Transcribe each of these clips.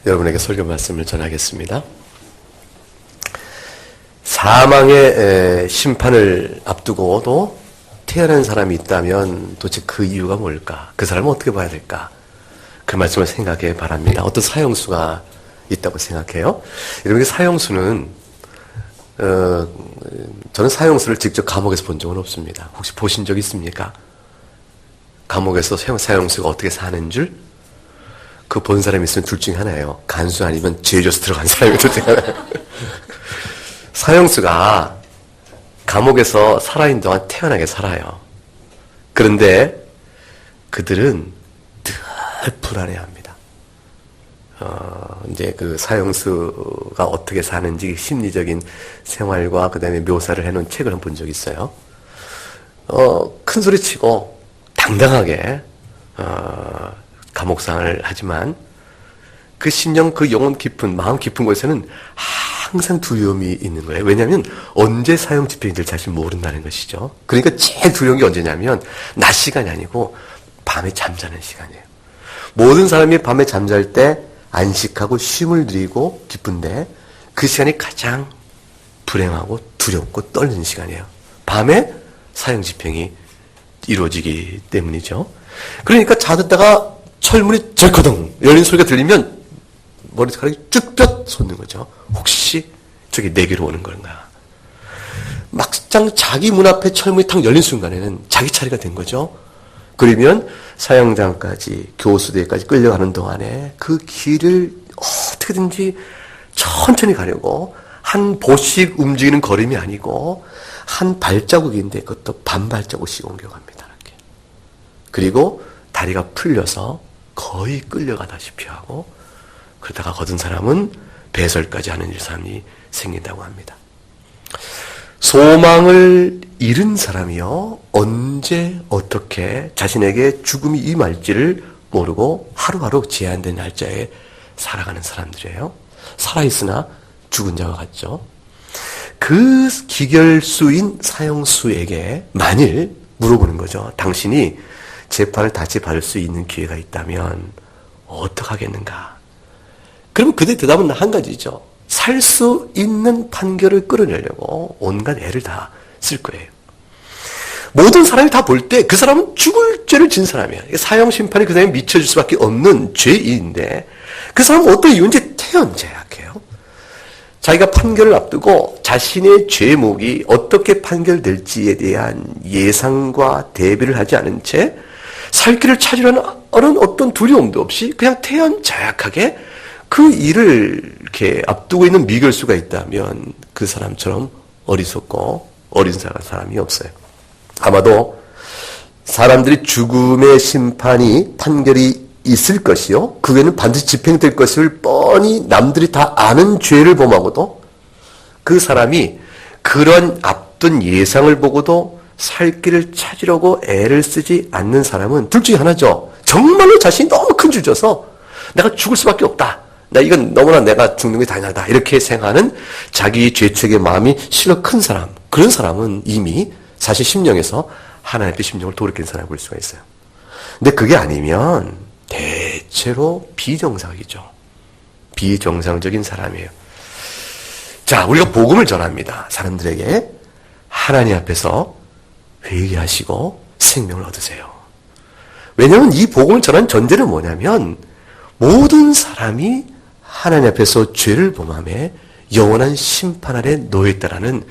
여러분에게 설교 말씀을 전하겠습니다. 사망의 심판을 앞두고도 태어난 사람이 있다면 도대체 그 이유가 뭘까? 그 사람은 어떻게 봐야 될까? 그 말씀을 생각해 바랍니다. 어떤 사형수가 있다고 생각해요. 여러분, 사형수는 저는 사형수를 직접 감옥에서 본 적은 없습니다. 혹시 보신 적 있습니까? 감옥에서 사형수가 어떻게 사는 줄? 그 본 사람이 있으면 둘 중에 하나예요. 간수 아니면 죄져서 들어간 사람이 둘 중에 하나예요. 사형수가 감옥에서 살아있는 동안 태연하게 살아요. 그런데 그들은 늘 불안해합니다. 이제 그 사형수가 어떻게 사는지 심리적인 생활과 그 다음에 묘사를 해놓은 책을 본 적이 있어요. 큰 소리 치고 당당하게 감옥생활을 하지만 그 심령, 그 영혼 깊은, 마음 깊은 곳에서는 항상 두려움이 있는 거예요. 왜냐하면 언제 사형 집행이 될지 사실 모른다는 것이죠. 그러니까 제일 두려운 게 언제냐면 낮 시간이 아니고 밤에 잠자는 시간이에요. 모든 사람이 밤에 잠잘 때 안식하고 쉼을 누리고 기쁜데 그 시간이 가장 불행하고 두렵고 떨리는 시간이에요. 밤에 사형 집행이 이루어지기 때문이죠. 그러니까 자듣다가 철문이 절커덩 열린 소리가 들리면 머리카락이 쭉쭉 솟는 거죠. 혹시 저기 내게로 오는 건가? 막상 자기 문 앞에 철문이 탁 열린 순간에는 자기 차례가 된 거죠. 그러면 사형장까지 교수대까지 끌려가는 동안에 그 길을 어떻게든지 천천히 가려고 한 보씩 움직이는 걸음이 아니고 한 발자국인데 그것도 반발자국씩 옮겨갑니다. 이렇게. 그리고 다리가 풀려서 거의 끌려가다시피 하고 그러다가 거둔 사람은 배설까지 하는 일삼이 생긴다고 합니다. 소망을 잃은 사람이요, 언제 어떻게 자신에게 죽음이 임할지를 모르고 하루하루 제한된 날짜에 살아가는 사람들이에요. 살아있으나 죽은 자와 같죠. 그 기결수인 사형수에게 만일 물어보는 거죠. 당신이 재판을 다시 받을 수 있는 기회가 있다면 어떡하겠는가? 그럼 그들의 대답은 한 가지죠. 살 수 있는 판결을 끌어내려고 온갖 애를 다 쓸 거예요. 모든 사람이 다 볼 때 그 사람은 죽을 죄를 진 사람이에요. 사형 심판이 그 사람에 미쳐질 수밖에 없는 죄인데 그 사람은 어떤 이유인지 태연제약해요. 자기가 판결을 앞두고 자신의 죄목이 어떻게 판결될지에 대한 예상과 대비를 하지 않은 채 살 길을 찾으려는 어떤 두려움도 없이 그냥 태연자약하게 그 일을 이렇게 앞두고 있는 미결수가 있다면 그 사람처럼 어리석고 어린 사람이 없어요. 아마도 사람들이 죽음의 심판이 판결이 있을 것이요, 그게는 반드시 집행될 것을 뻔히 남들이 다 아는 죄를 범하고도 그 사람이 그런 앞둔 예상을 보고도 살 길을 찾으려고 애를 쓰지 않는 사람은 둘 중에 하나죠. 정말로 자신이 너무 큰 죄져서 내가 죽을 수밖에 없다. 이건 너무나 내가 죽는 게 당연하다. 이렇게 생각하는 자기 죄책의 마음이 실로 큰 사람. 그런 사람은 이미 사실 심령에서 하나님 앞에 심령을 돌이킨 사람을 볼 수가 있어요. 근데 그게 아니면 대체로 비정상이죠. 비정상적인 사람이에요. 자, 우리가 복음을 전합니다. 사람들에게 하나님 앞에서 회개하시고 생명을 얻으세요. 왜냐하면 이 복음을 전한 전제는 뭐냐면 모든 사람이 하나님 앞에서 죄를 범함에 영원한 심판 아래 놓여있다라는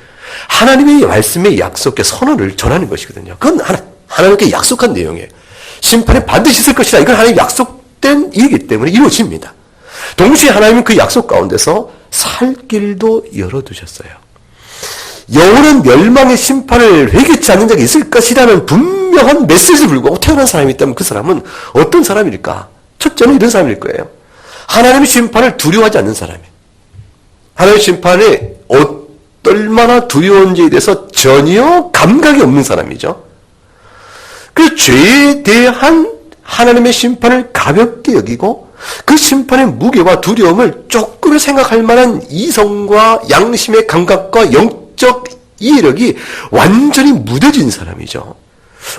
하나님의 말씀의 약속의 선언을 전하는 것이거든요. 그건 하나님께 약속한 내용이에요. 심판이 반드시 있을 것이다. 이건 하나님 약속된 일이기 때문에 이루어집니다. 동시에 하나님은 그 약속 가운데서 살 길도 열어두셨어요. 영원한 멸망의 심판을 회개치 않는 자가 있을 것이라는 분명한 메시지를 불구하고 태어난 사람이 있다면 그 사람은 어떤 사람일까? 첫째는 이런 사람일 거예요. 하나님의 심판을 두려워하지 않는 사람이에요. 하나님의 심판이 얼마나 두려운지에 대해서 전혀 감각이 없는 사람이죠. 그 죄에 대한 하나님의 심판을 가볍게 여기고 그 심판의 무게와 두려움을 조금 생각할 만한 이성과 양심의 감각과 영적 이해력이 완전히 무뎌진 사람이죠.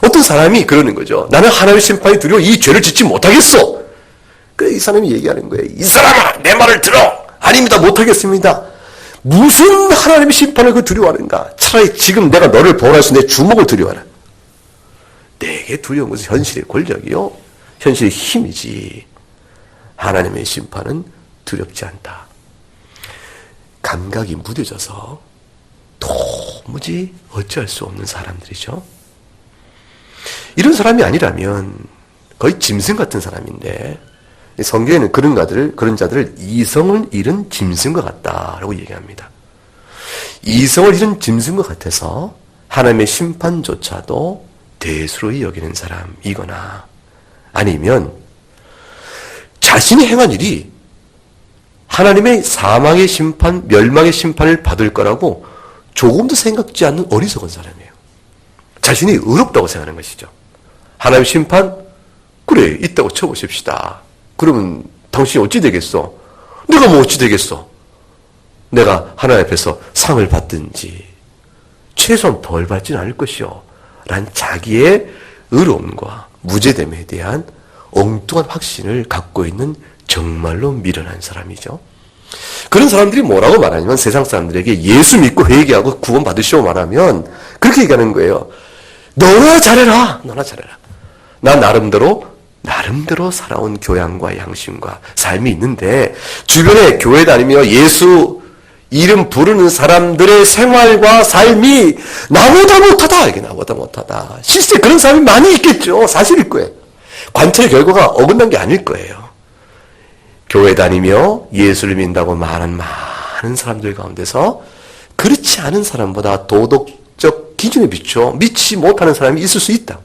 어떤 사람이 그러는 거죠. 나는 하나님의 심판이 두려워 이 죄를 짓지 못하겠어. 그래 이 사람이 얘기하는 거예요. 이 사람아 내 말을 들어. 아닙니다. 못하겠습니다. 무슨 하나님의 심판을 그 두려워하는가. 차라리 지금 내가 너를 보호해서 내 주먹을 두려워하라. 내게 두려운 것은 현실의 권력이요 현실의 힘이지 하나님의 심판은 두렵지 않다. 감각이 무뎌져서 도무지 어찌할 수 없는 사람들이죠. 이런 사람이 아니라면 거의 짐승 같은 사람인데 성경에는 그런 자들을 이성을 잃은 짐승과 같다라고 얘기합니다. 이성을 잃은 짐승과 같아서 하나님의 심판조차도 대수로이 여기는 사람이거나 아니면 자신이 행한 일이 하나님의 사망의 심판, 멸망의 심판을 받을 거라고 조금도 생각지 않는 어리석은 사람이에요. 자신이 의롭다고 생각하는 것이죠. 하나님의 심판? 그래, 있다고 쳐보십시다. 그러면 당신이 어찌 되겠어? 내가 뭐 어찌 되겠어? 내가 하나님 앞에서 상을 받든지 최소한 벌 받지는 않을 것이요. 란 자기의 의로움과 무죄됨에 대한 엉뚱한 확신을 갖고 있는 정말로 미련한 사람이죠. 그런 사람들이 뭐라고 말하냐면 세상 사람들에게 예수 믿고 회개하고 구원 받으시오 말하면 그렇게 얘기하는 거예요. 너나 잘해라. 너나 잘해라. 나 나름대로 살아온 교양과 양심과 삶이 있는데 주변에 교회 다니며 예수 이름 부르는 사람들의 생활과 삶이 나보다 못하다. 이게 나보다 못하다. 실제 그런 사람이 많이 있겠죠. 사실일 거예요. 관찰 결과가 어긋난 게 아닐 거예요. 교회 다니며 예수를 믿는다고 말하는 많은 사람들 가운데서 그렇지 않은 사람보다 도덕적 기준에 비춰 믿지 못하는 사람이 있을 수 있다.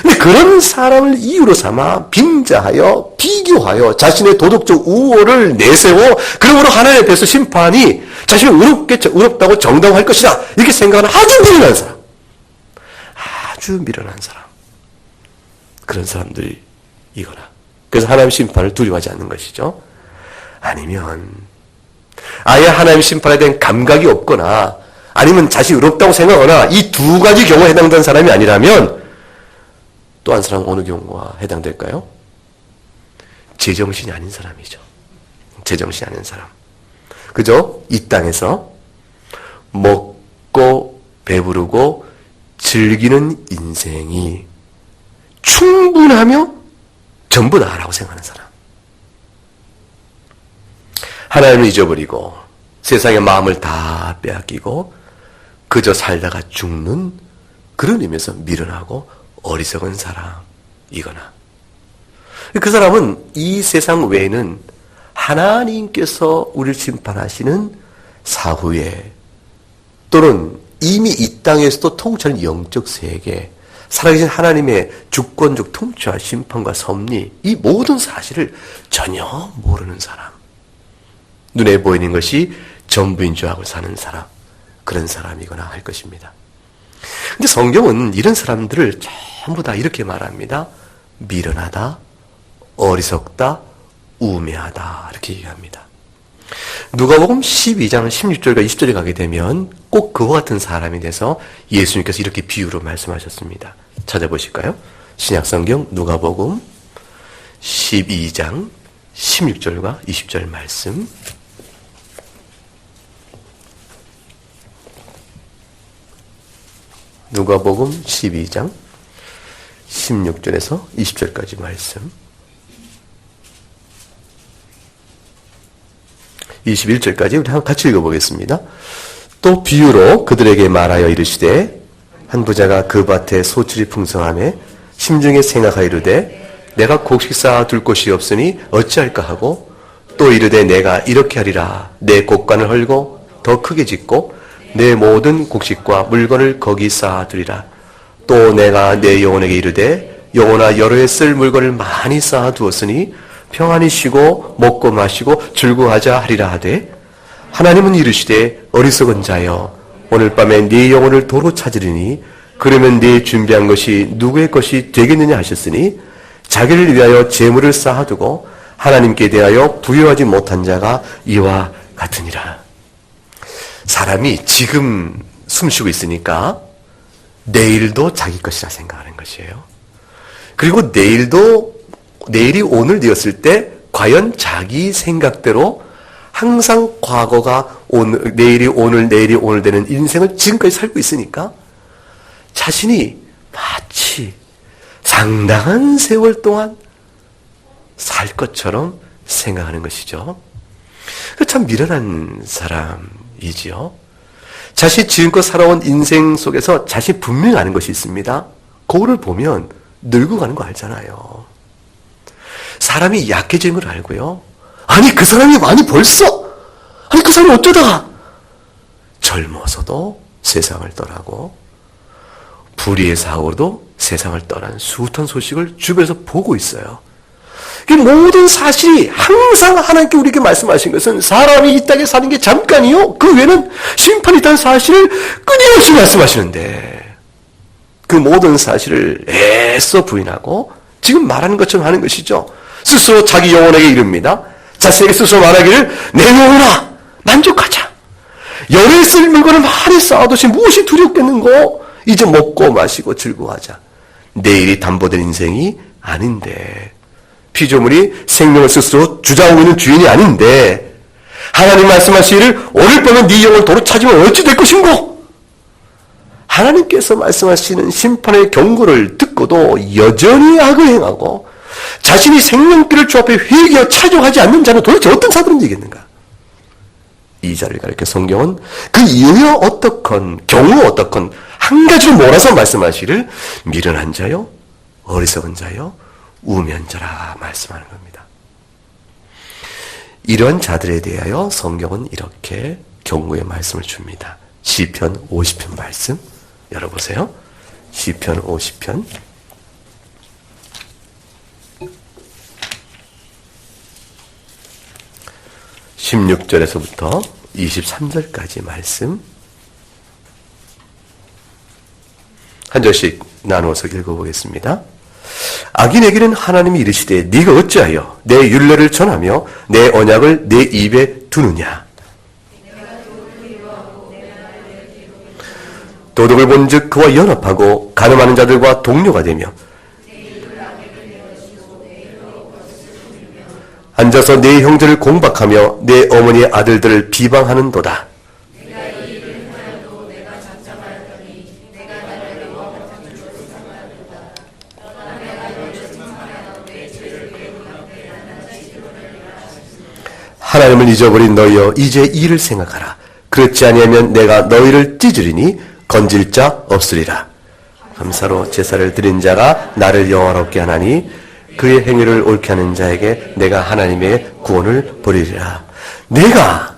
근데 그런 사람을 이유로 삼아 빙자하여 비교하여 자신의 도덕적 우월을 내세워 그러므로 하나님 앞에서 심판이 자신이 의롭다고 정당화할 것이다. 이렇게 생각하는 아주 미련한 사람. 아주 미련한 사람. 그런 사람들이거나 그래서 하나님 심판을 두려워하지 않는 것이죠. 아니면 아예 하나님 심판에 대한 감각이 없거나 아니면 자신이 의롭다고 생각하거나 이 두 가지 경우에 해당되는 사람이 아니라면 또 한 사람은 어느 경우가 해당될까요? 제정신이 아닌 사람이죠. 제정신이 아닌 사람. 그죠? 이 땅에서 먹고 배부르고 즐기는 인생이 충분하며 전부다라고 생각하는 사람. 하나님을 잊어버리고 세상의 마음을 다 빼앗기고 그저 살다가 죽는 그런 의미에서 미련하고 어리석은 사람이거나 그 사람은 이 세상 외에는 하나님께서 우리를 심판하시는 사후에 또는 이미 이 땅에서도 통치하는 영적 세계 살아계신 하나님의 주권적 통치와 심판과 섭리 이 모든 사실을 전혀 모르는 사람 눈에 보이는 것이 전부인 줄 알고 사는 사람 그런 사람이거나 할 것입니다. 근데 성경은 이런 사람들을 전부 다 이렇게 말합니다. 미련하다, 어리석다, 우매하다 이렇게 얘기합니다. 누가복음 12장 16절과 20절에 가게 되면 꼭 그와 같은 사람이 돼서 예수님께서 이렇게 비유로 말씀하셨습니다. 찾아보실까요? 신약성경 누가복음 12장 16절과 20절 말씀 누가복음 12장 16절에서 20절까지 말씀 21절까지 우리 한번 같이 읽어보겠습니다. 또 비유로 그들에게 말하여 이르시되 한 부자가 그 밭에 소출이 풍성하매 심중에 생각하이르되 내가 곡식 쌓아 둘 곳이 없으니 어찌할까 하고 또 이르되 내가 이렇게 하리라 내 곡간을 헐고 더 크게 짓고 내 모든 곡식과 물건을 거기 쌓아두리라. 또 내가 내 영혼에게 이르되 영혼아 여러 해 쓸 물건을 많이 쌓아두었으니 평안히 쉬고 먹고 마시고 즐거워하자 하리라 하되 하나님은 이르시되 어리석은 자여 오늘 밤에 네 영혼을 도로 찾으리니 그러면 네 준비한 것이 누구의 것이 되겠느냐 하셨으니 자기를 위하여 재물을 쌓아두고 하나님께 대하여 부여하지 못한 자가 이와 같으니라. 사람이 지금 숨쉬고 있으니까 내일도 자기 것이라 생각하는 것이에요. 그리고 내일이 오늘 되었을 때 과연 자기 생각대로 항상 과거가 오늘, 내일이 오늘, 내일이 오늘 되는 인생을 지금까지 살고 있으니까 자신이 마치 상당한 세월 동안 살 것처럼 생각하는 것이죠. 참 미련한 사람이지요. 자신이 지금껏 살아온 인생 속에서 자신이 분명히 아는 것이 있습니다. 거울을 보면 늙어가는 거 알잖아요. 사람이 약해지는 걸 알고요. 아니 그 사람이 벌써 아니 그 사람이 어쩌다가 젊어서도 세상을 떠나고 불의의 사고로도 세상을 떠난 숱한 소식을 주변에서 보고 있어요. 이 모든 사실이 항상 하나님께 우리에게 말씀하신 것은 사람이 이 땅에 사는 게 잠깐이요. 그 외에는 심판이 있다는 사실을 끊임없이 말씀하시는데 그 모든 사실을 애써 부인하고 지금 말하는 것처럼 하는 것이죠. 스스로 자기 영혼에게 이릅니다. 자신에게 스스로 말하기를 내 영혼아 만족하자. 열에 쓸 물건을 많이 쌓아두시 무엇이 두렵겠는고. 이제 먹고 마시고 즐거워하자. 내일이 담보된 인생이 아닌데 피조물이 생명을 스스로 주장하고 있는 주인이 아닌데 하나님 말씀하시기를 오늘 밤에 네 영혼을 도로 찾으면 어찌 될 것인고. 하나님께서 말씀하시는 심판의 경고를 듣고도 여전히 악을 행하고 자신이 생명길을 주 앞에 회개하여 찾아가지 않는 자는 도대체 어떤 사람이 되겠는가. 이 자를 가리켜 성경은 그 이후에 어떻건 경우 어떻건 한 가지로 몰아서 말씀하시기를 미련한 자요 어리석은 자요 우면자라 말씀하는 겁니다. 이런 자들에 대하여 성경은 이렇게 경고의 말씀을 줍니다. 시편 50편 말씀 열어보세요. 시편 50편 16절에서부터 23절까지 말씀 한 절씩 나누어서 읽어보겠습니다. 악인에게는 하나님이 이르시되 네가 어찌하여 내 율례를 전하며 내 언약을 내 입에 두느냐. 도덕을 본즉 그와 연합하고 간음하는 자들과 동료가 되며 앉아서 내 형제를 공박하며 내 어머니의 아들들을 비방하는도다. 하나님을 잊어버린 너희여 이제 이를 생각하라. 그렇지 아니하면 내가 너희를 찢으리니 건질 자 없으리라. 감사로 제사를 드린 자가 나를 영화롭게 하나니 그의 행위를 옳게 하는 자에게 내가 하나님의 구원을 보리리라. 네가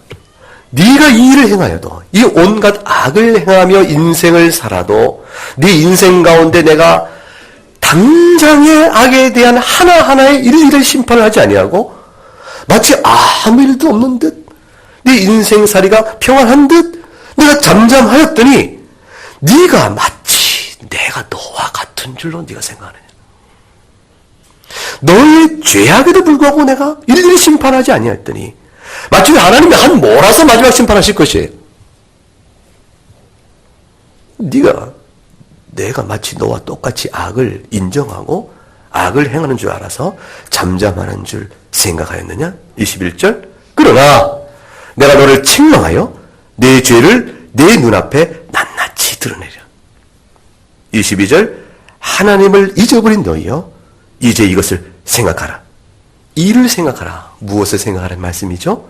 이 일을 행하여도 이 온갖 악을 행하며 인생을 살아도 네 인생 가운데 내가 당장의 악에 대한 하나하나의 일일을 심판을 하지 아니하고 마치 아무 일도 없는 듯 네 인생살이가 평안한 듯 내가 잠잠하였더니 네가 마치 내가 너와 같은 줄로 네가 생각하느냐. 너의 죄악에도 불구하고 내가 일일이 심판하지 아니하였더니 마치 하나님이 한 몰아서 마지막 심판하실 것이에요. 내가 마치 너와 똑같이 악을 인정하고 악을 행하는 줄 알아서 잠잠하는 줄 생각하였느냐? 21절 그러나 내가 너를 책망하여 내 죄를 내 눈앞에 낱낱이 드러내려. 22절 하나님을 잊어버린 너희여 이제 이것을 생각하라. 이를 생각하라. 무엇을 생각하라는 말씀이죠?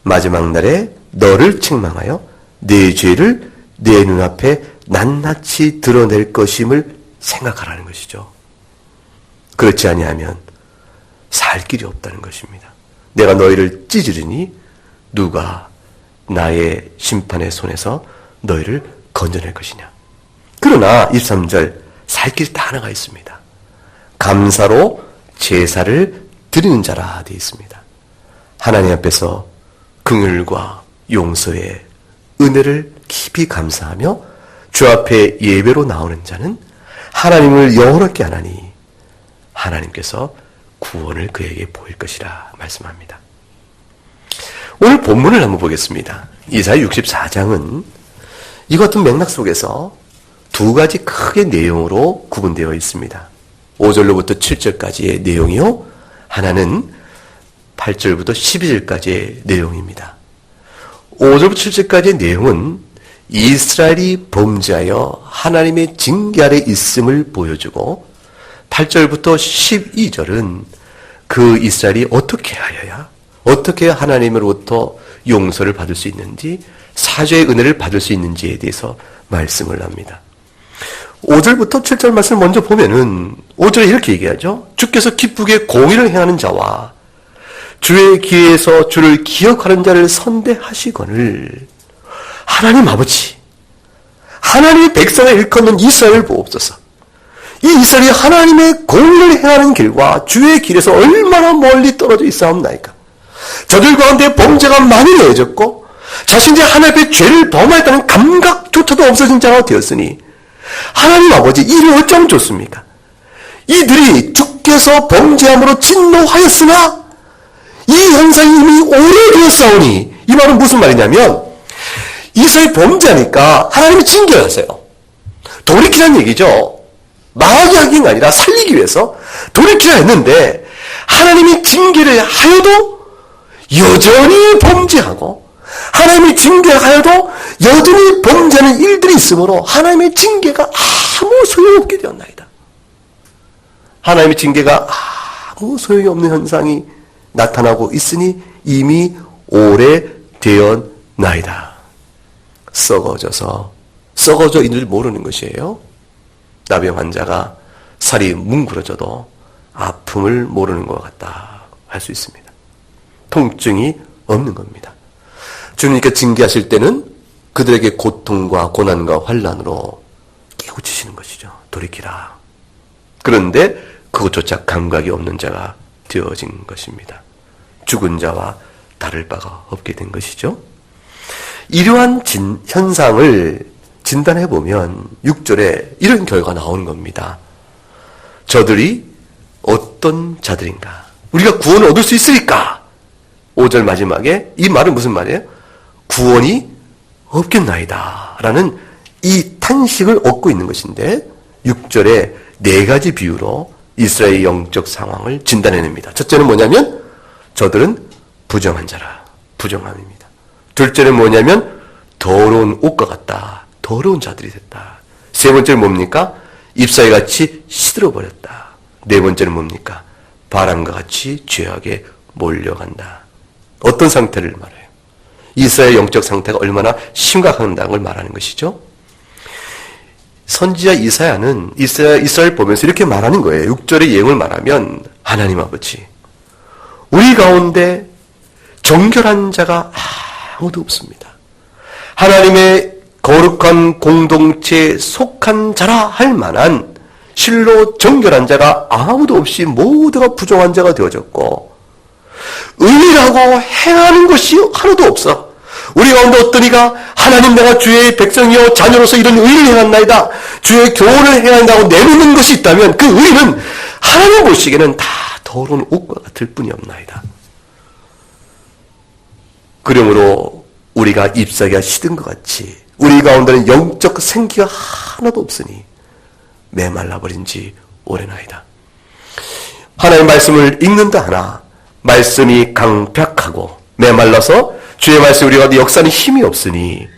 마지막 날에 너를 책망하여 내 죄를 내 눈앞에 낱낱이 드러낼 것임을 생각하라는 것이죠. 그렇지 아니하면 살 길이 없다는 것입니다. 내가 너희를 찢으리니 누가 나의 심판의 손에서 너희를 건져낼 것이냐. 그러나 23절 살 길이 다 하나가 있습니다. 감사로 제사를 드리는 자라 되어 있습니다. 하나님 앞에서 긍휼과 용서의 은혜를 깊이 감사하며 주 앞에 예배로 나오는 자는 하나님을 영원하게 하나니 하나님께서 구원을 그에게 보일 것이라 말씀합니다. 오늘 본문을 한번 보겠습니다. 이사야 64장은 이 같은 맥락 속에서 두 가지 크게 내용으로 구분되어 있습니다. 5절로부터 7절까지의 내용이요. 하나는 8절부터 12절까지의 내용입니다. 5절부터 7절까지의 내용은 이스라엘이 범죄하여 하나님의 징계 아래 있음을 보여주고 8절부터 12절은 그 이스라엘이 어떻게 하여야 어떻게 하나님으로부터 용서를 받을 수 있는지 사죄의 은혜를 받을 수 있는지에 대해서 말씀을 합니다. 5절부터 7절 말씀을 먼저 보면은 5절에 이렇게 얘기하죠. 주께서 기쁘게 공의를 행하는 자와 주의 길에서 주를 기억하는 자를 선대하시거늘 하나님 아버지 하나님의 백성을 일컫는 이스라엘을 보옵소서. 이 이스라엘이 하나님의 공의를 행하는 길과 주의 길에서 얼마나 멀리 떨어져 있사옵나이까. 저들 가운데 범죄가 많이 내어졌고 자신들이 하나님 앞에 죄를 범하였다는 감각조차도 없어진 자가 되었으니 하나님 아버지 이를 어쩌면 좋습니까? 이들이 주께서 범죄함으로 진노하였으나 이 현상이 이미 오래되었사오니 이 말은 무슨 말이냐면 이스라엘이 범죄하니까 하나님이 징계를 하세요. 돌이키라는 얘기죠. 망하게 하기가 아니라 살리기 위해서 돌이키라 했는데 하나님이 징계를 하여도 여전히 범죄하고 하나님이 징계하여도 여전히 범죄하는 일들이 있으므로 하나님의 징계가 아무 소용없게 되었나이다. 하나님의 징계가 아무 소용이 없는 현상이 나타나고 있으니 이미 오래되었나이다. 썩어져 있는지 모르는 것이에요. 나병 환자가 살이 뭉그러져도 아픔을 모르는 것 같다 할 수 있습니다. 통증이 없는 겁니다. 주님께서 징계하실 때는 그들에게 고통과 고난과 환난으로 깨우치시는 것이죠. 돌이키라. 그런데 그것조차 감각이 없는 자가 되어진 것입니다. 죽은 자와 다를 바가 없게 된 것이죠. 이러한 현상을 진단해보면 6절에 이런 결과가 나오는 겁니다. 저들이 어떤 자들인가? 우리가 구원을 얻을 수 있으리까? 5절 마지막에 이 말은 무슨 말이에요? 구원이 없겠나이다 라는 이 탄식을 얻고 있는 것인데 6절에 4가지 비유로 이스라엘의 영적 상황을 진단해냅니다. 첫째는 뭐냐면 저들은 부정한 자라. 부정함입니다. 둘째는 뭐냐면 더러운 옷과 같다. 더러운 자들이 됐다. 세 번째는 뭡니까? 잎사귀 같이 시들어버렸다. 네 번째는 뭡니까? 바람과 같이 죄악에 몰려간다. 어떤 상태를 말해요? 이스라엘의 영적 상태가 얼마나 심각한다는 걸 말하는 것이죠. 선지자 이사야는 이스라엘 보면서 이렇게 말하는 거예요. 6절의 예언을 말하면 하나님 아버지 우리 가운데 정결한 자가 아무도 없습니다. 하나님의 거룩한 공동체에 속한 자라 할 만한 실로 정결한 자가 아무도 없이 모두가 부정한 자가 되어졌고 의라고 행하는 것이 하나도 없어. 우리 가운데 어떤 이가 하나님 내가 주의 백성이요 자녀로서 이런 의를 행한나이다. 주의 교훈을 행한다고 내놓는 것이 있다면 그 의는 하나님 보시기에는 다 더러운 옷과 같을 뿐이 없나이다. 그러므로 우리가 잎사귀가 시든 것 같이 우리 가운데는 영적 생기가 하나도 없으니 메말라버린 지 오래나이다. 하나님의 말씀을 읽는다 하나 말씀이 강팍하고 메말라서 주의 말씀 우리 가운데 역사는 힘이 없으니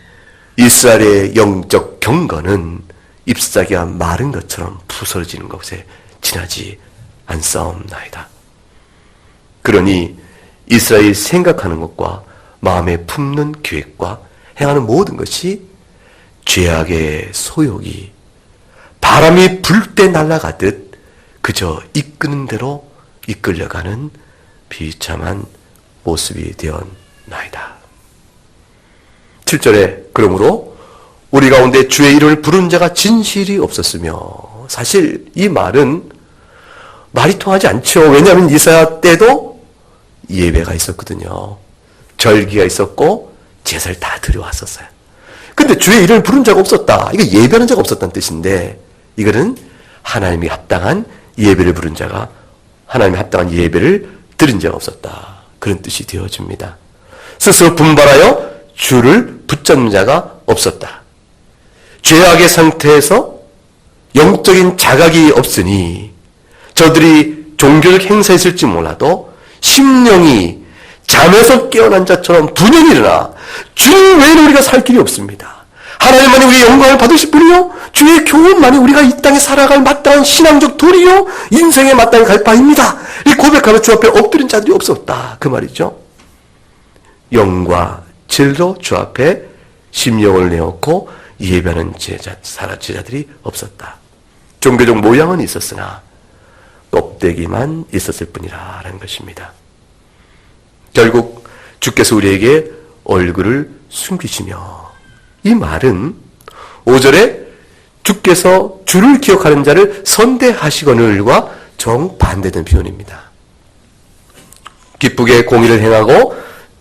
이스라엘의 영적 경건은 잎사귀가 마른 것처럼 부서지는 것에 지나지 않사옵나이다. 그러니 이스라엘이 생각하는 것과 마음에 품는 계획과 행하는 모든 것이 죄악의 소욕이 바람이 불 때 날아가듯 그저 이끄는 대로 이끌려가는 비참한 모습이 되었나이다. 7절에 그러므로 우리 가운데 주의 이름을 부른 자가 진실이 없었으며 사실 이 말은 말이 통하지 않죠. 왜냐하면 이사야 때도 예배가 있었거든요. 절기가 있었고 제사를 다 드려왔었어요. 근데 주의 이름을 부른 자가 없었다. 이거 예배하는 자가 없었다는 뜻인데 이거는 하나님이 합당한 예배를 부른 자가 하나님이 합당한 예배를 드린 자가 없었다. 그런 뜻이 되어집니다. 스스로 분발하여 주를 붙잡는 자가 없었다. 죄악의 상태에서 영적인 자각이 없으니 저들이 종교적 행사했을지 몰라도 심령이 잠에서 깨어난 자처럼 분연히 일어나 주님 외에는 우리가 살 길이 없습니다. 하나님만이 우리의 영광을 받으실 분이요 주의 교훈만이 우리가 이 땅에 살아갈 마땅한 신앙적 도리요 인생에 마땅히 갈 바입니다. 이 고백하며 주 앞에 엎드린 자들이 없었다 그 말이죠. 영과 진리로 주 앞에 심령을 내었고 예배하는 제자들이 없었다. 종교적 모양은 있었으나 껍데기만 있었을 뿐이라는 것입니다. 결국 주께서 우리에게 얼굴을 숨기시며, 이 말은 5절에 주께서 주를 기억하는 자를 선대하시거늘과 정반대된 표현입니다. 기쁘게 공의를 행하고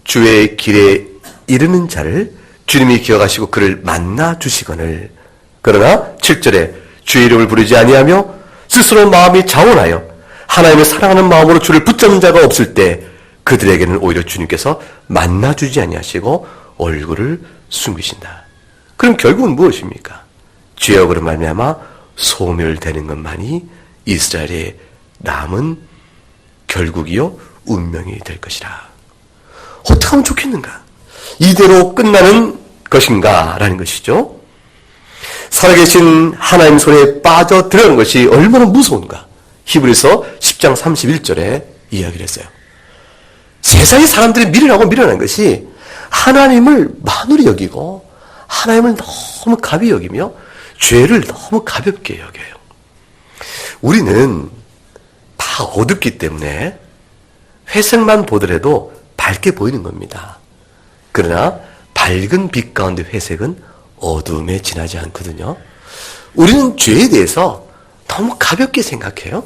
주의 길에 이르는 자를 주님이 기억하시고 그를 만나 주시거늘. 그러나 7절에 주의 이름을 부르지 아니하며 스스로 마음이 자원하여 하나님을 사랑하는 마음으로 주를 붙잡는 자가 없을 때 그들에게는 오히려 주님께서 만나주지 아니하시고 얼굴을 숨기신다. 그럼 결국은 무엇입니까? 죄악으로 말미암아 소멸되는 것만이 이스라엘의 남은 결국이요 운명이 될 것이라. 어떻게 하면 좋겠는가? 이대로 끝나는 것인가? 라는 것이죠. 살아계신 하나님 손에 빠져들어가는 것이 얼마나 무서운가? 히브리서 10장 31절에 이야기를 했어요. 세상의 사람들이 밀어나는 것이 하나님을 만으로 여기고 하나님을 너무 가벼이 여기며 죄를 너무 가볍게 여겨요. 우리는 다 어둡기 때문에 회색만 보더라도 밝게 보이는 겁니다. 그러나 밝은 빛 가운데 회색은 어둠에 지나지 않거든요. 우리는 죄에 대해서 너무 가볍게 생각해요.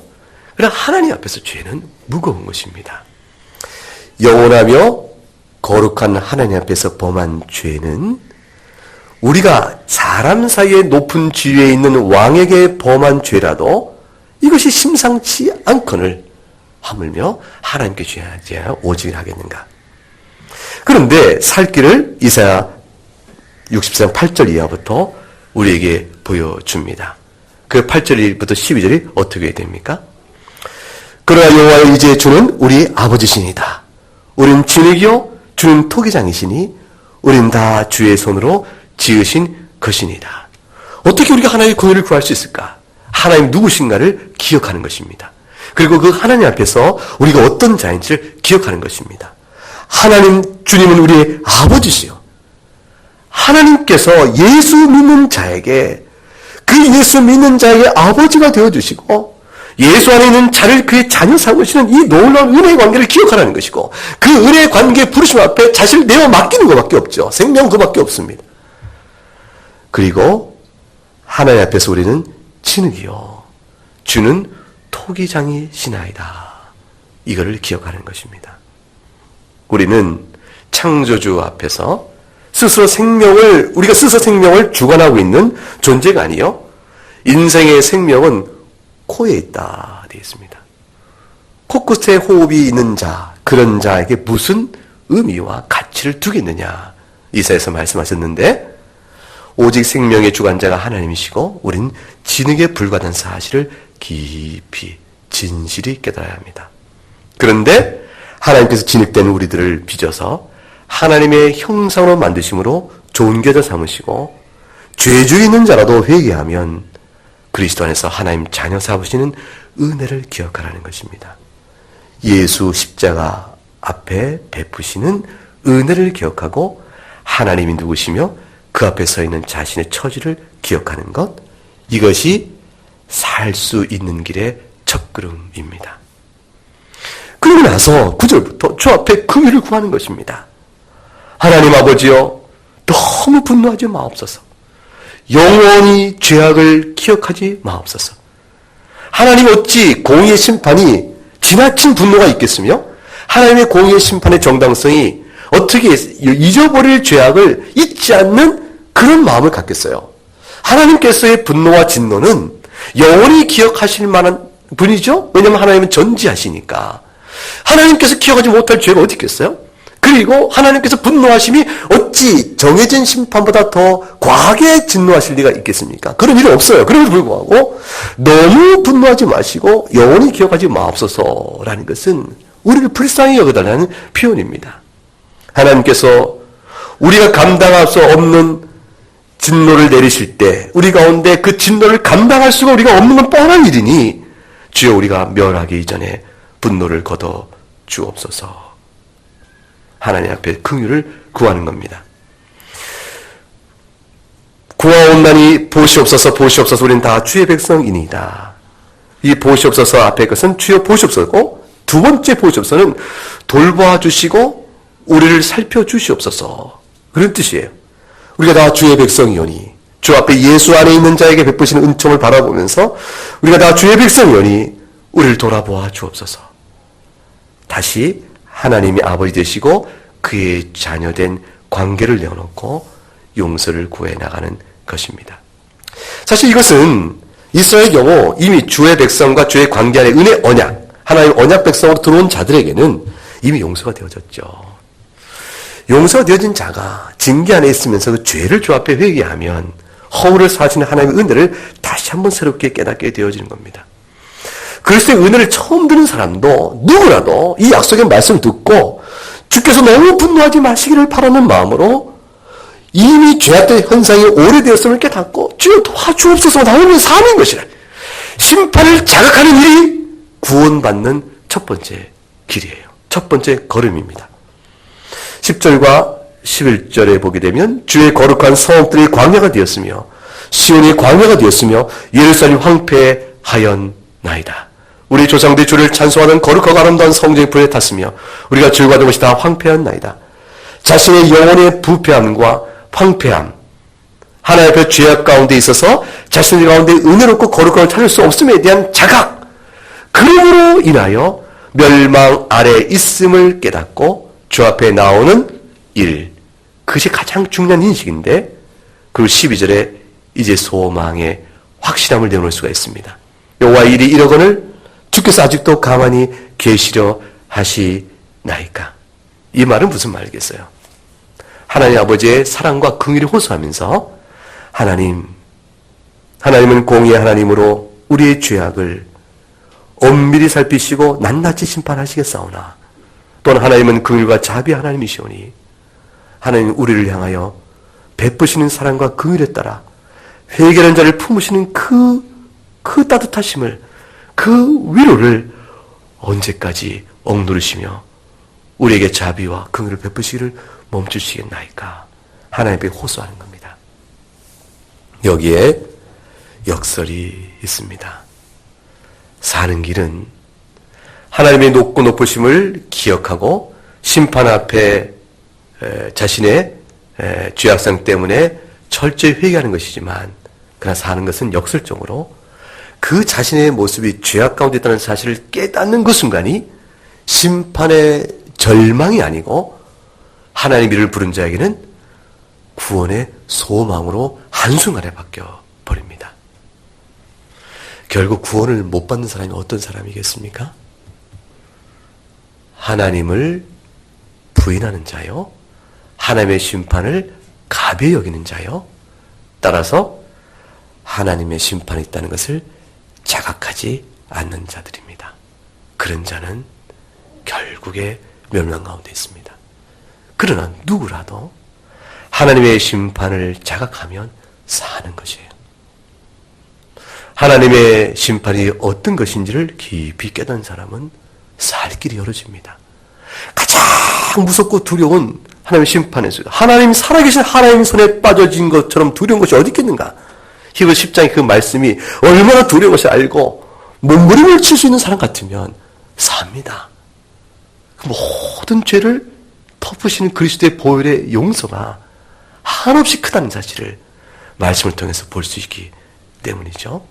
그러나 하나님 앞에서 죄는 무거운 것입니다. 영원하며 거룩한 하나님 앞에서 범한 죄는 우리가 사람 사이에 높은 지위에 있는 왕에게 범한 죄라도 이것이 심상치 않거늘 하물며 하나님께 죄하지 오직 하겠는가. 그런데 살 길을 이사야 60장 8절 이하부터 우리에게 보여줍니다. 그 8절부터 12절이 어떻게 됩니까? 그러나 여호와여 이제 주는 우리 아버지시니다. 우린 진흙이요 주는 토기장이시니 우린 다 주의 손으로 지으신 것이니다. 어떻게 우리가 하나님의 권위를 구할 수 있을까? 하나님 누구신가를 기억하는 것입니다. 그리고 그 하나님 앞에서 우리가 어떤 자인지를 기억하는 것입니다. 하나님 주님은 우리의 아버지시요. 하나님께서 예수 믿는 자에게 그 예수 믿는 자에게 아버지가 되어주시고 예수 안에 있는 자를 그의 자녀 삼으시는 이 놀라운 은혜의 관계를 기억하라는 것이고 그 은혜의 관계의 부르심 앞에 자신을 내어 맡기는 것밖에 없죠. 생명 그밖에 없습니다. 그리고 하나님 앞에서 우리는 진흙이요 주는 토기장이시나이다. 이거를 기억하는 것입니다. 우리는 창조주 앞에서 우리가 스스로 생명을 주관하고 있는 존재가 아니요 인생의 생명은 코에 있다 되어 있습니다. 코끝에 호흡이 있는 자, 그런 자에게 무슨 의미와 가치를 두겠느냐 이사야에서 말씀하셨는데 오직 생명의 주관자가 하나님이시고 우린 진흙에 불과한 사실을 깊이 진실이 깨달아야 합니다. 그런데 하나님께서 진흙된 우리들을 빚어서 하나님의 형상으로 만드심으로 좋은 겨자 삼으시고 죄주에 있는 자라도 회개하면 그리스도 안에서 하나님 자녀 삼으시는 은혜를 기억하라는 것입니다. 예수 십자가 앞에 베푸시는 은혜를 기억하고 하나님이 누구시며 그 앞에 서 있는 자신의 처지를 기억하는 것, 이것이 살 수 있는 길의 첫걸음입니다. 그러고 나서 9절부터 주 앞에 긍휼을 구하는 것입니다. 하나님 아버지여 너무 분노하지 마옵소서. 영원히 죄악을 기억하지 마옵소서. 하나님 어찌 공의의 심판이 지나친 분노가 있겠으며 하나님의 공의의 심판의 정당성이 어떻게 잊어버릴 죄악을 잊지 않는 그런 마음을 갖겠어요. 하나님께서의 분노와 진노는 영원히 기억하실 만한 분이죠. 왜냐하면 하나님은 전지하시니까. 하나님께서 기억하지 못할 죄가 어디 있겠어요? 그리고 하나님께서 분노하심이 어찌 정해진 심판보다 더 과하게 진노하실 리가 있겠습니까? 그런 일은 없어요. 그럼에도 불구하고 너무 분노하지 마시고 영원히 기억하지 마옵소서라는 것은 우리를 불쌍히 여겨달라는 표현입니다. 하나님께서 우리가 감당할 수 없는 진노를 내리실 때 우리 가운데 그 진노를 감당할 수가 우리가 없는 건 뻔한 일이니 주여 우리가 멸하기 이전에 분노를 걷어 주옵소서. 하나님 앞에 긍휼을 구하는 겁니다. 구하옵나니 보시옵소서 보시옵소서 우리는 다 주의 백성이니이다. 이 보시옵소서 앞에 것은 주여 보시옵소서고 두 번째 보시옵소서는 돌보아 주시고 우리를 살펴주시옵소서 그런 뜻이에요. 우리가 다 주의 백성이오니 주 앞에 예수 안에 있는 자에게 베푸시는 은총을 바라보면서 우리가 다 주의 백성이오니 우리를 돌아보아 주옵소서. 다시 하나님이 아버지 되시고 그의 자녀된 관계를 내어놓고 용서를 구해 나가는 것입니다. 사실 이것은 이스라엘의 경우 이미 주의 백성과 주의 관계 안에 은혜 언약, 하나님 언약 백성으로 들어온 자들에게는 이미 용서가 되어졌죠. 용서가 되어진 자가 징계 안에 있으면서 그 죄를 주 앞에 회개하면 허물을 사하시는 하나님의 은혜를 다시 한번 새롭게 깨닫게 되어지는 겁니다. 그리스도의 은혜를 처음 듣는 사람도 누구라도 이 약속의 말씀을 듣고 주께서 너무 분노하지 마시기를 바라는 마음으로 이미 죄악된 현상이 오래되었음을 깨닫고 주여 도와주옵소서 나오면 사는 것이라. 심판을 자각하는 일이 구원받는 첫 번째 길이에요. 첫 번째 걸음입니다. 10절과 11절에 보게 되면 주의 거룩한 성읍들이 광야가 되었으며 시온이 광야가 되었으며 예루살렘이 황폐하였나이다. 우리 조상들이 주를 찬송하는 거룩하고 아름다운 성전이 불에 탔으며 우리가 즐거워하던 것이 다 황폐하였나이다. 자신의 영혼의 부패함과 황폐함, 하나님 앞에 죄악 가운데 있어서 자신의 가운데 은혜롭고 거룩함을 찾을 수 없음에 대한 자각, 그러므로 인하여 멸망 아래 있음을 깨닫고 주 앞에 나오는 일, 그것이 가장 중요한 인식인데 그리고 12절에 이제 소망의 확실함을 내놓을 수가 있습니다. 여호와의 일이 이러거늘 주께서 아직도 가만히 계시려 하시나이까. 이 말은 무슨 말이겠어요? 하나님 아버지의 사랑과 긍휼을 호소하면서 하나님은 공의의 하나님으로 우리의 죄악을 엄밀히 살피시고 낱낱이 심판하시겠사오나 또한 하나님은 긍휼과 자비 하나님이시오니 하나님 우리를 향하여 베푸시는 사랑과 긍휼에 따라 회개하는 자를 품으시는 그 따뜻하심을, 그 위로를 언제까지 억누르시며 우리에게 자비와 긍휼을 베푸시기를 멈추시겠나이까. 하나님께 호소하는 겁니다. 여기에 역설이 있습니다. 사는 길은 하나님의 높고 높으심을 기억하고 심판 앞에 자신의 죄악성 때문에 철저히 회개하는 것이지만 그러나 사는 것은 역설적으로 그 자신의 모습이 죄악 가운데 있다는 사실을 깨닫는 그 순간이 심판의 절망이 아니고 하나님의 이름을 부른 자에게는 구원의 소망으로 한순간에 바뀌어 버립니다. 결국 구원을 못 받는 사람이 어떤 사람이겠습니까? 하나님을 부인하는 자요, 하나님의 심판을 가벼이 여기는 자요, 따라서 하나님의 심판이 있다는 것을 자각하지 않는 자들입니다. 그런 자는 결국에 멸망 가운데 있습니다. 그러나 누구라도 하나님의 심판을 자각하면 사는 것이에요. 하나님의 심판이 어떤 것인지를 깊이 깨닫는 사람은 살 길이 열어집니다. 가장 무섭고 두려운 하나님의 심판에서 하나님 살아계신 하나님 손에 빠져진 것처럼 두려운 것이 어디 있겠는가? 히브리 10장의 그 말씀이 얼마나 두려운 것을 알고 몸부림을 칠 수 있는 사람 같으면 삽니다. 모든 죄를 덮으시는 그리스도의 보혈의 용서가 한없이 크다는 사실을 말씀을 통해서 볼 수 있기 때문이죠.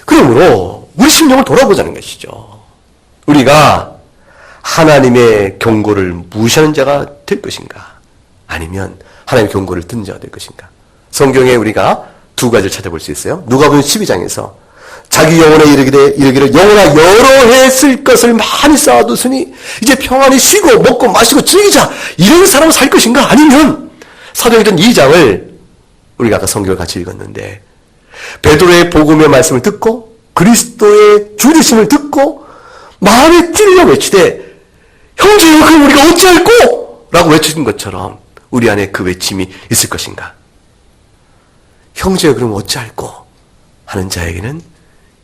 그러므로 우리 심령을 돌아보자는 것이죠. 우리가 하나님의 경고를 무시하는 자가 될 것인가? 아니면 하나님의 경고를 듣는 자가 될 것인가? 성경에 우리가 두 가지를 찾아볼 수 있어요. 누가복음 12장에서 자기 영혼에 이르기를 영혼아 여러 해 쓸 것을 많이 쌓아두으니 이제 평안히 쉬고 먹고 마시고 즐기자, 이런 사람은 살 것인가? 아니면 사도행전 2장을 우리가 아까 성경을 같이 읽었는데 베드로의 복음의 말씀을 듣고 그리스도의 주리심을 듣고 마음에 찔려 외치되 형제여 그럼 우리가 어찌할꼬? 라고 외치는 것처럼 우리 안에 그 외침이 있을 것인가? 형제여 그럼 어찌할꼬? 하는 자에게는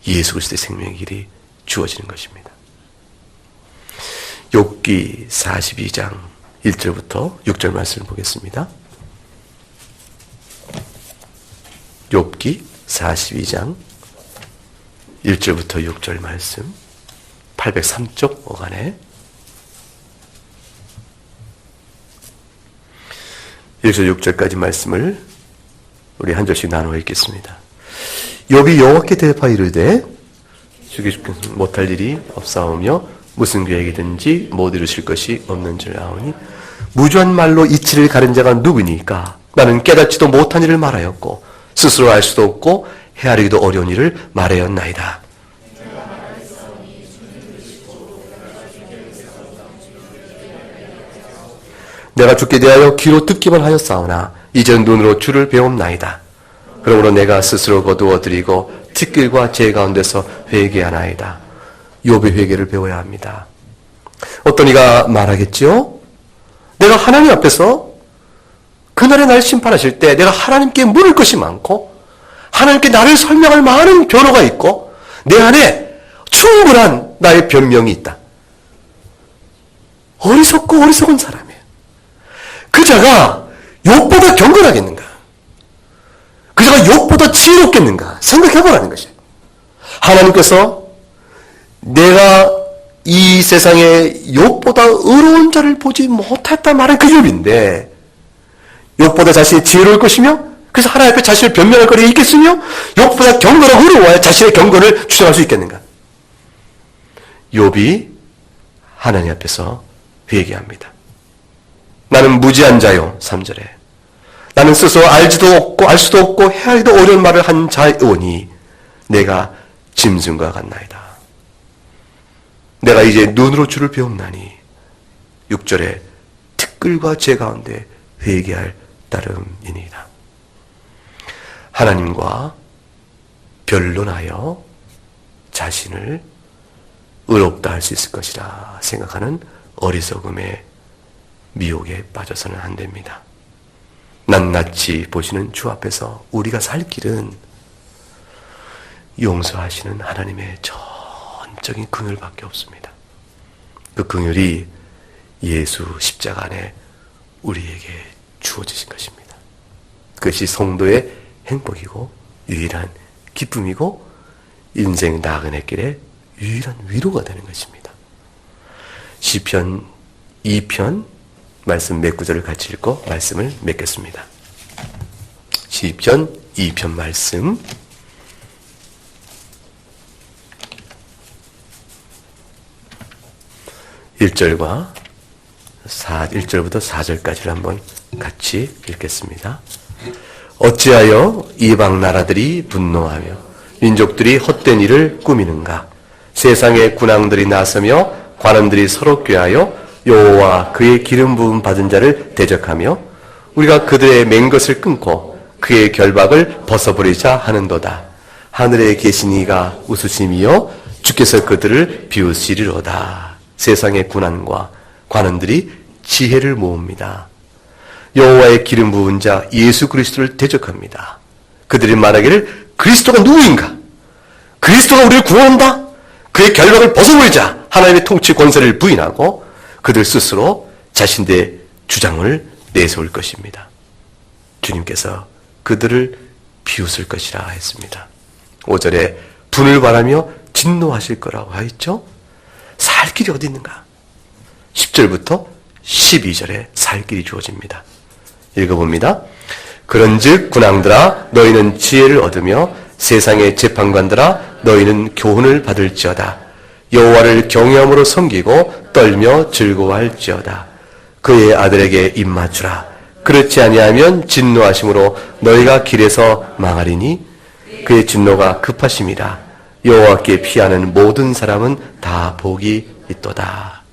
예수 그리스도의 생명의 길이 주어지는 것입니다. 욥기 42장 1절부터 6절 말씀을 보겠습니다. 욥기 42장 1절부터 6절 말씀 803쪽 어간에 1절 6절까지 말씀을 우리 한 절씩 나누어 읽겠습니다. 욥이 여호와께 대답하여 이르되 주기 못할 일이 없사오며 무슨 계획이든지 못 이루실 것이 없는 줄 아오니 무주한 말로 이치를 가른 자가 누구니까? 나는 깨닫지도 못한 일을 말하였고 스스로 알 수도 없고 헤아리기도 어려운 일을 말하였나이다. 내가 주께 대하여 귀로 듣기만 하였사오나 이제는 눈으로 주를 배움나이다. 그러므로 내가 스스로 거두어 드리고 티끌과 재 가운데서 회개하나이다. 욥의 회개를 배워야 합니다. 어떤 이가 말하겠지요? 내가 하나님 앞에서 그날에 날 심판하실 때 내가 하나님께 물을 것이 많고 하나님께 나를 설명할 많은 변호가 있고 내 안에 충분한 나의 변명이 있다. 어리석고 어리석은 사람이에요. 그 자가 욥보다 경건하겠는가? 그 자가 욥보다 지혜롭겠는가? 생각해보라는 것이에요. 하나님께서 내가 이 세상에 욥보다 의로운 자를 보지 못했다 말은 그 욥인데 욥보다 자신이 지혜로울 것이며 그래서 하나님 앞에 자신을 변명할 거리가 있겠으며 욥보다 경건하고 의로워야 자신의 경건을 주장할 수 있겠는가? 욥이 하나님 앞에서 회개합니다. 나는 무지한 자요. 3절에 나는 스스로 알지도 없고 알 수도 없고 헤아리도 어려운 말을 한 자이오니 내가 짐승과 같나이다. 내가 이제 눈으로 주를 배움나니 6절에 티끌과 재 가운데 회개할 따름이니이다. 하나님과 변론하여 자신을 의롭다 할 수 있을 것이라 생각하는 어리석음의 미혹에 빠져서는 안 됩니다. 낱낱이 보시는 주 앞에서 우리가 살 길은 용서하시는 하나님의 전적인 긍휼밖에 없습니다. 그 긍휼이 예수 십자가 안에 우리에게 주어지신 것입니다. 그것이 성도의 행복이고 유일한 기쁨이고 인생 나그네 길에 유일한 위로가 되는 것입니다. 시편 2편 말씀 몇 구절을 같이 읽고 말씀을 맺겠습니다. 시편 2편 말씀 1절부터 4절까지를 한번 같이 읽겠습니다. 어찌하여 이방 나라들이 분노하며 민족들이 헛된 일을 꾸미는가? 세상의 군왕들이 나서며 관원들이 서로 꾀하여 여호와 그의 기름 부음 받은 자를 대적하며 우리가 그들의 맹 것을 끊고 그의 결박을 벗어버리자 하는도다. 하늘에 계신 이가 웃으심이요 주께서 그들을 비우시리로다. 세상의 군왕과 관원들이 지혜를 모읍니다. 여호와의 기름 부은 자 예수 그리스도를 대적합니다. 그들이 말하기를 그리스도가 누구인가? 그리스도가 우리를 구원한다? 그의 결박을 벗어버리자 하나님의 통치 권세를 부인하고 그들 스스로 자신들의 주장을 내세울 것입니다. 주님께서 그들을 비웃을 것이라 했습니다. 5절에 분을 바라며 진노하실 거라고 하였죠. 살 길이 어디 있는가? 10절부터 12절에 살 길이 주어집니다. 읽어봅니다. 그런즉 군왕들아 너희는 지혜를 얻으며 세상의 재판관들아 너희는 교훈을 받을지어다. 여호와를 경외함으로 섬기고 떨며 즐거워할지어다. 그의 아들에게 입맞추라. 그렇지 아니하면 진노하심으로 너희가 길에서 망하리니 그의 진노가 급하심이라. 여호와께 피하는 모든 사람은 다 복이 있도다.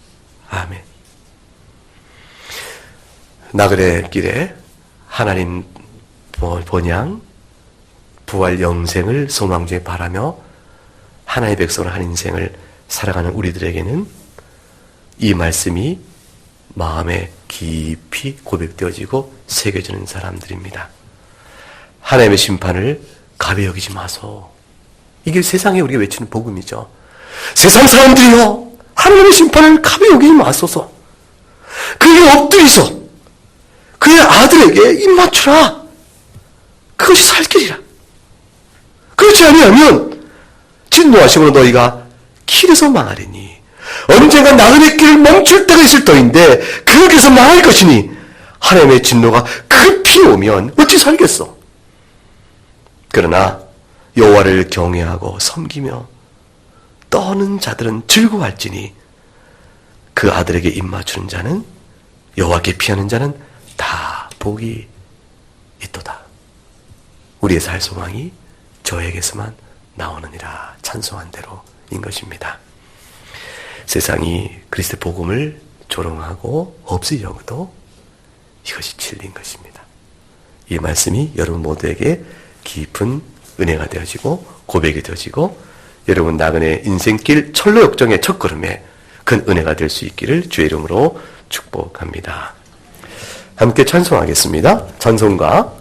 아멘. 나그네 길에 하나님 본향 부활 영생을 소망 중에 바라며 하나님의 백성을 한 인생을 살아가는 우리들에게는 이 말씀이 마음에 깊이 고백되어지고 새겨지는 사람들입니다. 하나님의 심판을 가벼이 여기지 마소. 이게 세상에 우리가 외치는 복음이죠. 세상 사람들이여, 하나님의 심판을 가벼이 여기지 마소서. 그에게 엎드리소. 그의 아들에게 입 맞추라. 그것이 살 길이라. 그렇지 아니하면 진노하심으로 너희가 길에서 망하리니 언젠가 나그네 길을 멈출 때가 있을 터인데 그에게서 망할 것이니 하나님의 진노가 급히 오면 어찌 살겠어. 그러나 여호와를 경외하고 섬기며 떠는 자들은 즐거워할지니 그 아들에게 입 맞추는 자는 여호와께 피하는 자는 다 복이 있도다. 우리의 살 소망이 저에게서만 나오느니라. 찬송한 대로인 것입니다. 세상이 그리스도 복음을 조롱하고 없이 여겨도 이것이 진리인 것입니다. 이 말씀이 여러분 모두에게 깊은 은혜가 되어지고 고백이 되어지고 여러분 나그네 인생길 철로 역정의 첫걸음에 큰 은혜가 될 수 있기를 주의 이름으로 축복합니다. 함께 찬송하겠습니다. 찬송가